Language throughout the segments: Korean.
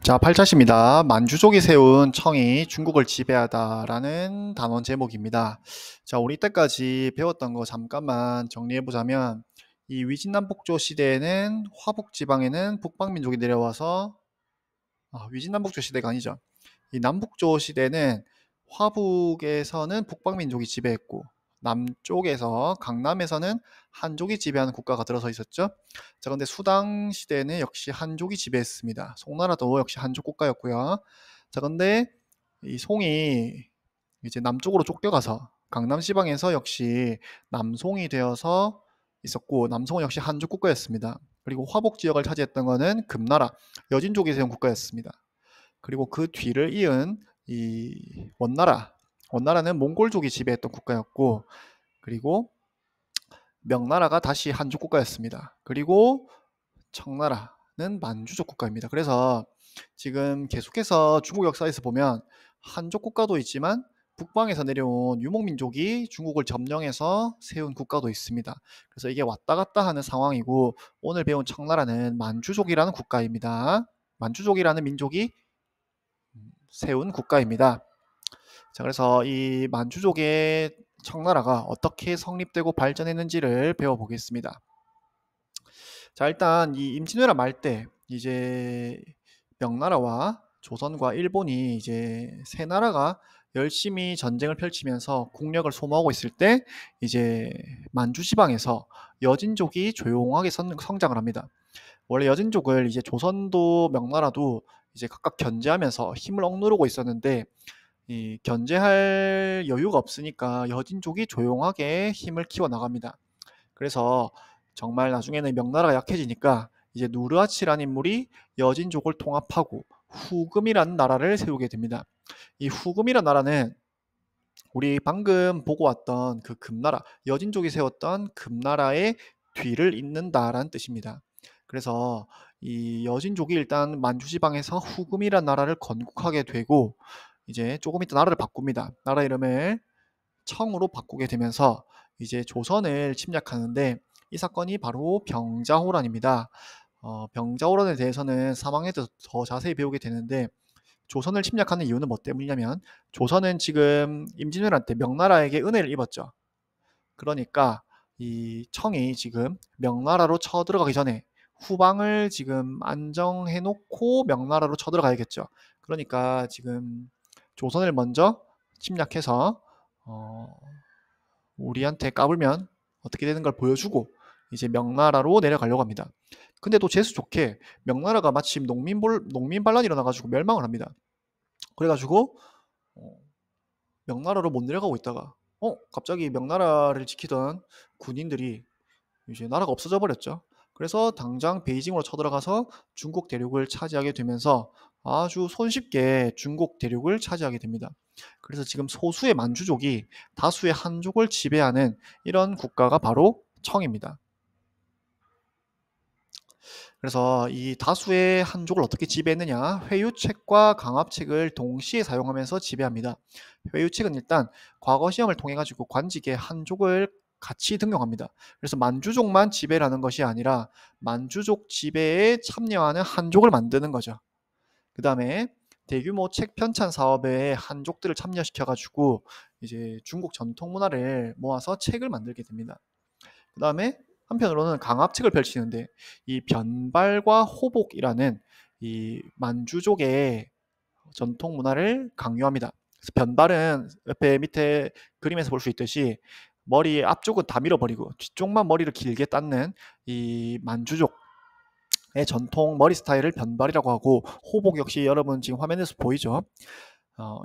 자, 8차시입니다. 만주족이 세운 청이 중국을 지배하다라는 단원 제목입니다. 자, 우리 이때까지 배웠던 거 잠깐만 정리해보자면, 이 위진남북조 시대에는 화북 지방에는 북방민족이 내려와서, 위진남북조 시대가 아니죠. 이 남북조 시대는 화북에서는 북방민족이 지배했고, 남쪽에서 강남에서는 한족이 지배하는 국가가 들어서 있었죠. 자, 근데 수당 시대는 역시 한족이 지배했습니다. 송나라도 역시 한족 국가였고요. 자, 근데 이 송이 이제 남쪽으로 쫓겨가서 강남 지방에서 역시 남송이 되어서 있었고, 남송은 역시 한족 국가였습니다. 그리고 화북 지역을 차지했던 것은 금나라, 여진족이 세운 국가였습니다. 그리고 그 뒤를 이은 이 원나라는 몽골족이 지배했던 국가였고, 그리고 명나라가 다시 한족 국가였습니다. 그리고 청나라는 만주족 국가입니다. 그래서 지금 계속해서 중국 역사에서 보면 한족 국가도 있지만 북방에서 내려온 유목민족이 중국을 점령해서 세운 국가도 있습니다. 그래서 이게 왔다 갔다 하는 상황이고, 오늘 배운 청나라는 만주족이라는 국가입니다. 만주족이라는 민족이 세운 국가입니다. 자, 그래서 이 만주족의 청나라가 어떻게 성립되고 발전했는지를 배워보겠습니다. 자, 일단 이 임진왜란 말 때 이제 명나라와 조선과 일본이 이제 세 나라가 열심히 전쟁을 펼치면서 국력을 소모하고 있을 때 이제 만주 지방에서 여진족이 조용하게 성장을 합니다. 원래 여진족을 이제 조선도 명나라도 이제 각각 견제하면서 힘을 억누르고 있었는데, 이 견제할 여유가 없으니까 여진족이 조용하게 힘을 키워 나갑니다. 그래서 정말 나중에는 명나라가 약해지니까 이제 누르하치라는 인물이 여진족을 통합하고 후금이라는 나라를 세우게 됩니다. 이 후금이라는 나라는 우리 방금 보고 왔던 그 금나라, 여진족이 세웠던 금나라의 뒤를 잇는다라는 뜻입니다. 그래서 이 여진족이 일단 만주지방에서 후금이라는 나라를 건국하게 되고, 이제 조금 있다 나라를 바꿉니다. 나라 이름을 청으로 바꾸게 되면서 이제 조선을 침략하는데, 이 사건이 바로 병자호란입니다. 병자호란에 대해서는 3학년 때 더 자세히 배우게 되는데, 조선을 침략하는 이유는 뭐 때문이냐면, 조선은 지금 임진왜란 때 명나라에게 은혜를 입었죠. 그러니까 이 청이 지금 명나라로 쳐들어가기 전에 후방을 지금 안정해 놓고 명나라로 쳐들어가야겠죠. 그러니까 지금 조선을 먼저 침략해서 우리한테 까불면 어떻게 되는 걸 보여주고 이제 명나라로 내려가려고 합니다. 근데 또 재수 좋게 명나라가 마침 농민 반란이 일어나가지고 멸망을 합니다. 그래가지고 명나라로 못 내려가고 있다가 갑자기 명나라를 지키던 군인들이 이제 나라가 없어져 버렸죠. 그래서 당장 베이징으로 쳐들어가서 중국 대륙을 차지하게 되면서 아주 손쉽게 중국 대륙을 차지하게 됩니다. 그래서 지금 소수의 만주족이 다수의 한족을 지배하는 이런 국가가 바로 청입니다. 그래서 이 다수의 한족을 어떻게 지배했느냐, 회유책과 강압책을 동시에 사용하면서 지배합니다. 회유책은 일단 과거 시험을 통해 가지고 관직의 한족을 같이 등용합니다. 그래서 만주족만 지배를 하는 것이 아니라 만주족 지배에 참여하는 한족을 만드는 거죠. 그 다음에 대규모 책 편찬 사업에 한족들을 참여시켜 가지고 이제 중국 전통 문화를 모아서 책을 만들게 됩니다. 그 다음에 한편으로는 강압책을 펼치는데, 이 변발과 호복이라는 이 만주족의 전통 문화를 강요합니다. 그래서 변발은 옆에 밑에 그림에서 볼 수 있듯이 머리 앞쪽은 다 밀어버리고 뒤쪽만 머리를 길게 닦는 이 만주족의 전통 머리 스타일을 변발이라고 하고, 호복 역시 여러분 지금 화면에서 보이죠?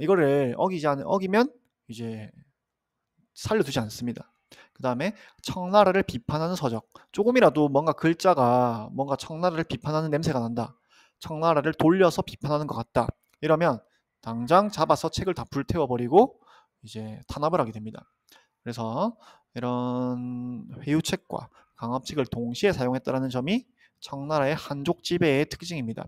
이거를 어기면 이제 살려두지 않습니다. 그 다음에 청나라를 비판하는 서적, 조금이라도 뭔가 글자가 뭔가 청나라를 비판하는 냄새가 난다, 청나라를 돌려서 비판하는 것 같다, 이러면 당장 잡아서 책을 다 불태워버리고 이제 탄압을 하게 됩니다. 그래서 이런 회유책과 강압책을 동시에 사용했다는 점이 청나라의 한족 지배의 특징입니다.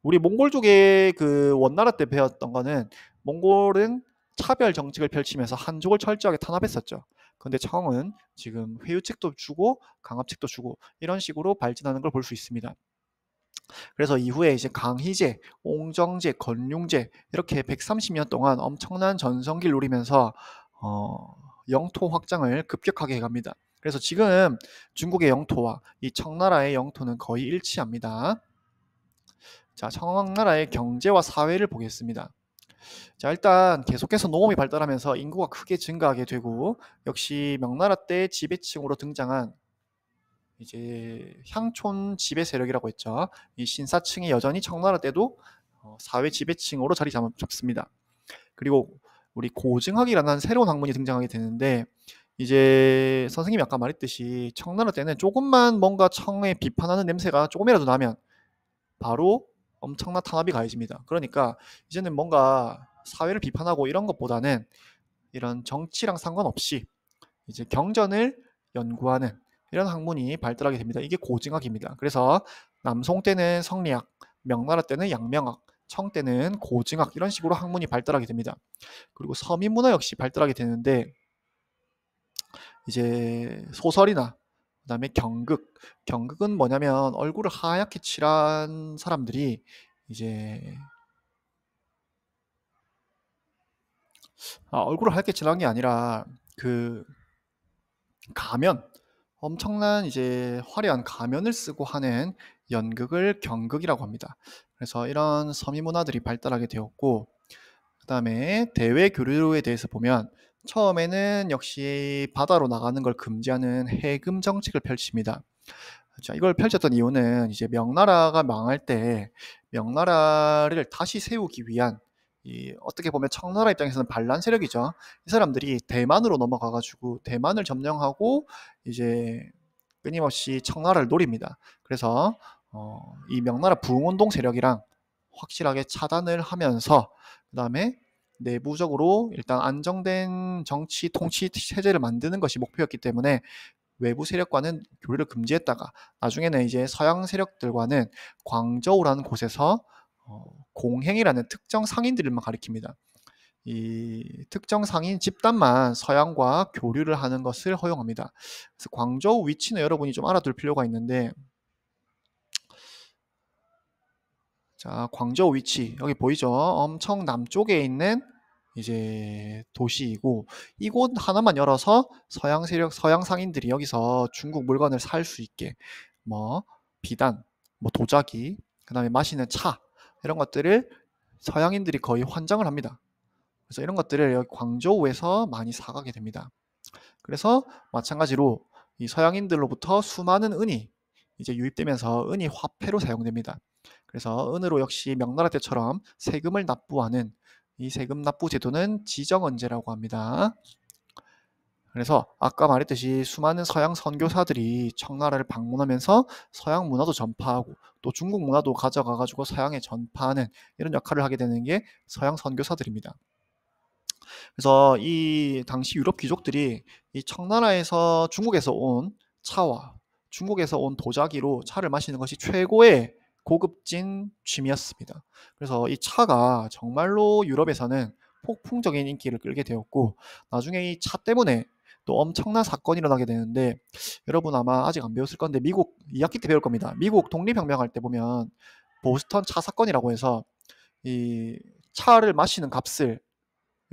우리 몽골족의 그 원나라 때 배웠던 거는, 몽골은 차별 정책을 펼치면서 한족을 철저하게 탄압했었죠. 근데 청은 지금 회유책도 주고 강압책도 주고 이런 식으로 발전하는 걸 볼 수 있습니다. 그래서 이후에 이제 강희제, 옹정제, 건륭제 이렇게 130년 동안 엄청난 전성기를 누리면서 어, 영토 확장을 급격하게 해갑니다. 그래서 지금 중국의 영토와 이 청나라의 영토는 거의 일치합니다. 자, 청나라의 경제와 사회를 보겠습니다. 자, 일단 계속해서 농업이 발달하면서 인구가 크게 증가하게 되고, 역시 명나라 때 지배층으로 등장한 이제 향촌 지배 세력이라고 했죠. 이 신사층이 여전히 청나라 때도 사회 지배층으로 자리 잡습니다. 그리고 우리 고증학이라는 새로운 학문이 등장하게 되는데, 이제 선생님이 아까 말했듯이 청나라 때는 조금만 뭔가 청에 비판하는 냄새가 조금이라도 나면 바로 엄청난 탄압이 가해집니다. 그러니까 이제는 뭔가 사회를 비판하고 이런 것보다는 이런 정치랑 상관없이 이제 경전을 연구하는 이런 학문이 발달하게 됩니다. 이게 고증학입니다. 그래서 남송 때는 성리학, 명나라 때는 양명학, 청 때는 고증학 이런 식으로 학문이 발달하게 됩니다. 그리고 서민문화 역시 발달하게 되는데, 이제 소설이나 그다음에 경극은 뭐냐면 얼굴을 하얗게 칠한 사람들이 이제 얼굴을 하얗게 칠한 게 아니라 그 가면, 엄청난 이제 화려한 가면을 쓰고 하는 연극을 경극이라고 합니다. 그래서 이런 서민 문화들이 발달하게 되었고, 그다음에 대외 교류에 대해서 보면 처음에는 역시 바다로 나가는 걸 금지하는 해금 정책을 펼칩니다. 자, 이걸 펼쳤던 이유는 이제 명나라가 망할 때 명나라를 다시 세우기 위한, 이 어떻게 보면 청나라 입장에서는 반란 세력이죠. 이 사람들이 대만으로 넘어가 가지고 대만을 점령하고 이제 끊임없이 청나라를 노립니다. 그래서 이 명나라 부흥운동 세력이랑 확실하게 차단을 하면서, 그다음에 내부적으로 일단 안정된 정치 통치 체제를 만드는 것이 목표였기 때문에 외부 세력과는 교류를 금지했다가, 나중에는 이제 서양 세력들과는 광저우라는 곳에서 공행이라는 특정 상인들만 가리킵니다. 이 특정 상인 집단만 서양과 교류를 하는 것을 허용합니다. 그래서 광저우 위치는 여러분이 좀 알아둘 필요가 있는데, 자, 광저우 위치 여기 보이죠? 엄청 남쪽에 있는 이제 도시이고, 이곳 하나만 열어서 서양 세력, 서양 상인들이 여기서 중국 물건을 살 수 있게 뭐 비단, 뭐 도자기, 그다음에 마시는 차 이런 것들을 서양인들이 거의 환장을 합니다. 그래서 이런 것들을 여기 광저우에서 많이 사가게 됩니다. 그래서 마찬가지로 이 서양인들로부터 수많은 은이 이제 유입되면서 은이 화폐로 사용됩니다. 그래서 은으로 역시 명나라 때처럼 세금을 납부하는 이 세금 납부 제도는 지정언제라고 합니다. 그래서 아까 말했듯이 수많은 서양 선교사들이 청나라를 방문하면서 서양 문화도 전파하고 또 중국 문화도 가져가 가지고 서양에 전파하는 이런 역할을 하게 되는 게 서양 선교사들입니다. 그래서 이 당시 유럽 귀족들이 이 청나라에서 중국에서 온 차와 중국에서 온 도자기로 차를 마시는 것이 최고의 고급진 취미였습니다. 그래서 이 차가 정말로 유럽에서는 폭풍적인 인기를 끌게 되었고, 나중에 이 차 때문에 또 엄청난 사건이 일어나게 되는데, 여러분 아마 아직 안 배웠을 건데 미국 2학기 때 배울 겁니다. 미국 독립혁명할 때 보면 보스턴 차 사건이라고 해서 이 차를 마시는 값을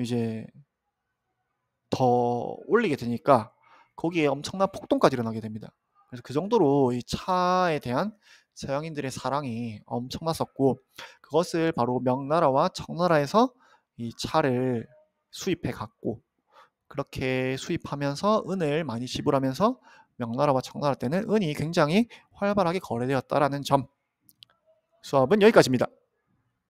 이제 더 올리게 되니까 거기에 엄청난 폭동까지 일어나게 됩니다. 그래서 그 정도로 이 차에 대한 서양인들의 사랑이 엄청났었고, 그것을 바로 명나라와 청나라에서 이 차를 수입해 갔고, 그렇게 수입하면서 은을 많이 지불하면서 명나라와 청나라 때는 은이 굉장히 활발하게 거래되었다라는 점. 수업은 여기까지입니다.